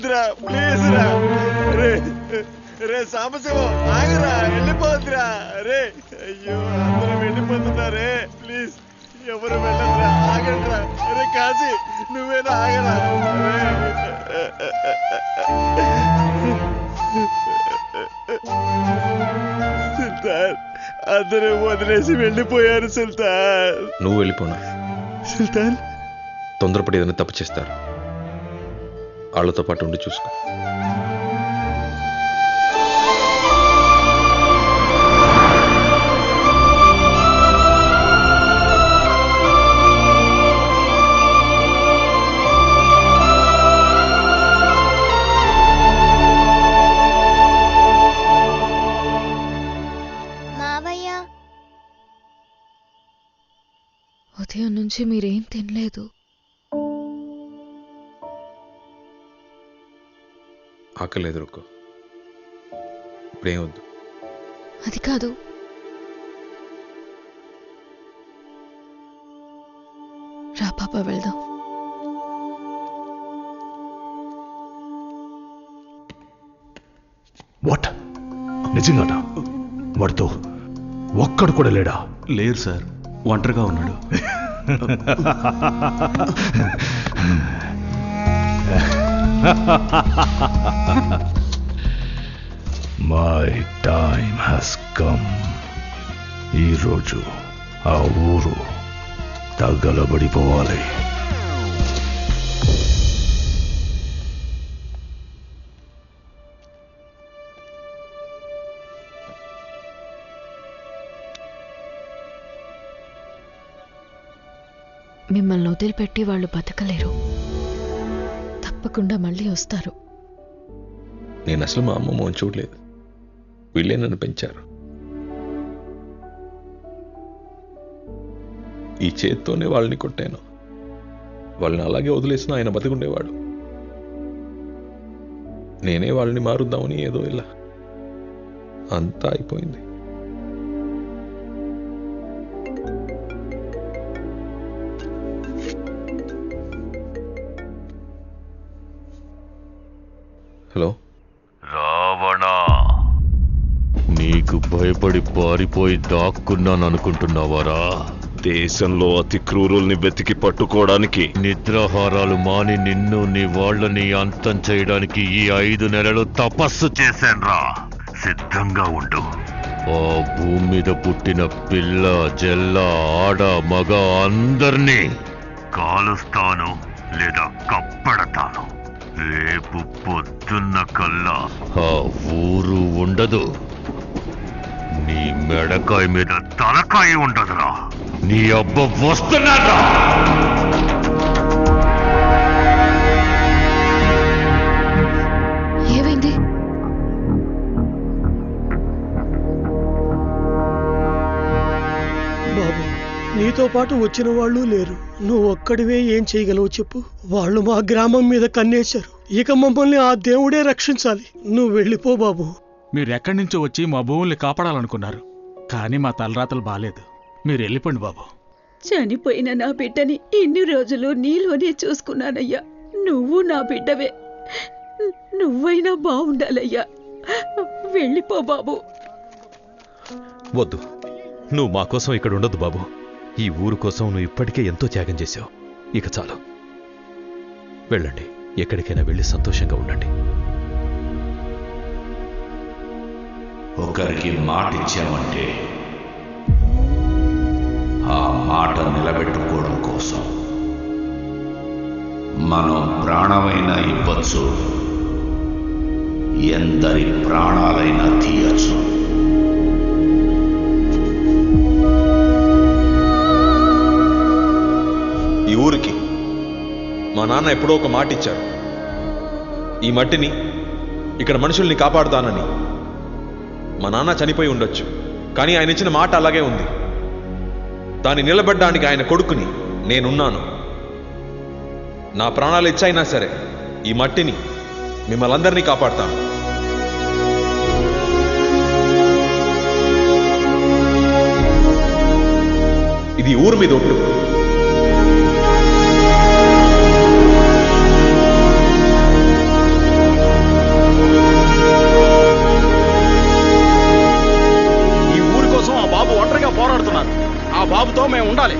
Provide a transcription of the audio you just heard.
వెళ్ళిపోద్దురా please రా. రే రే సాంబశివం ఆగరా, వెళ్ళిపోద్దురా. రే అయ్యో అందరం వెళ్ళిపోతున్నారే, ప్లీజ్ ఎవరు వెళ్ళదురా, ఆగండిరా. రే కాశీ నువ్వేనా ఆగరా. సుల్తాన్ అందరూ వదిలేసి వెళ్ళిపోయారు సుల్తాన్. నువ్వు వెళ్ళిపోనా సుల్తాన్? తొందరపడి ఏదైనా తప్పు చేస్తారు, వాళ్ళతో పాటు ఉండి చూసుకో. ఉదయం నుంచి మీరేం తినలేదు. ఆకలేదు రుక్కో, ఇప్పుడేం వద్దు. అది కాదు, రా పాప వెళ్దాం. వాట్? నిజంగానా? వాడితో ఒక్కడు కూడా లేడా? లేరు సార్, ఒంటరిగా ఉన్నాడు. My time has come. ఈరోజు ఆ ఊరు తగలబడిపోవాలి. మిమ్మల్ని వదిలిపెట్టి వాళ్ళు బతకలేరు, తప్పకుండా మళ్ళీ వస్తారు. నేను అసలు మా అమ్మ మోహన్ చూడలేదు, వీళ్ళే నన్ను పెంచారు. ఈ చేత్తోనే వాళ్ళని కొట్టాను, వాళ్ళని అలాగే వదిలేసిన ఆయన బతికుండేవాడు. నేనే వాళ్ళని మారుద్దామని ఏదో ఇలా అంతా అయిపోయింది. హలో రావణ, నీకు భయపడి పారిపోయి దాక్కున్నాననుకుంటున్నావారా? దేశంలో అతి క్రూరుల్ని వెతికి పట్టుకోవడానికి నిద్రాహారాలు మాని నిన్ను నీ వాళ్ళని అంతం చేయడానికి ఈ 5 నెలలు తపస్సు చేశాన్రా. సిద్ధంగా ఉండు. ఆ భూమి మీద పుట్టిన పిల్ల జల్ల ఆడ మగ అందర్నీ కాలుస్తాను లేదా కప్పడతాను. రేపు పొద్దున్న కల్లా ఆ ఊరు ఉండదు, నీ మెడకాయ మీద తలకాయ ఉండదురా. నీ అబ్బ వస్తున్నాడా? ఏమైంది? బాబు, నీతో పాటు వచ్చిన వాళ్ళు లేరు, నువ్వు ఒక్కడివే ఏం చేయగలవు చెప్పు. వాళ్ళు మా గ్రామం మీద కన్నేశారు, ఇక మమ్మల్ని ఆ దేవుడే రక్షించాలి. నువ్వు వెళ్ళిపో బాబు. మీరెక్కడి నుంచో వచ్చి మా భూముల్ని కాపాడాలనుకున్నారు, కానీ మా తలరాతలు బాలేదు. మీరు వెళ్ళిపోండి బాబు. చనిపోయిన నా బిడ్డని ఇన్ని రోజులు నీలోనే చూసుకున్నానయ్యా. నువ్వు నా బిడ్డవే, నువ్వైనా బాగుండాలయ్యా. వెళ్ళిపో బాబు. వద్దు, నువ్వు మా కోసం ఇక్కడ ఉండొద్దు బాబు. ఈ ఊరు కోసం నువ్వు ఇప్పటికే ఎంతో త్యాగం చేశావు, ఇక చాలు. వెళ్ళండి, ఎక్కడికైనా వెళ్ళి సంతోషంగా ఉండండి. ఒకరికి మాట ఇచ్చామంటే ఆ మాట నిలబెట్టుకోవడం కోసం మనం ప్రాణమైనా ఇవ్వచ్చు, ఎందరి ప్రాణాలైనా తీయచ్చు. ఈ ఊరికి మా నాన్న ఎప్పుడో ఒక మాట ఇచ్చాడు, ఈ మట్టిని ఇక్కడ మనుషుల్ని కాపాడుతానని. మా నాన్న చనిపోయి ఉండొచ్చు, కానీ ఆయన ఇచ్చిన మాట అలాగే ఉంది. దాన్ని నిలబడ్డానికి ఆయన కొడుకుని నేనున్నాను. నా ప్రాణాలు ఇచ్చైనా సరే ఈ మట్టిని మిమ్మల్ని అందరినీ కాపాడుతాను. ఇది ఊరు మీద ఒట్టు. కుటుంబంతో మేము ఉండాలి.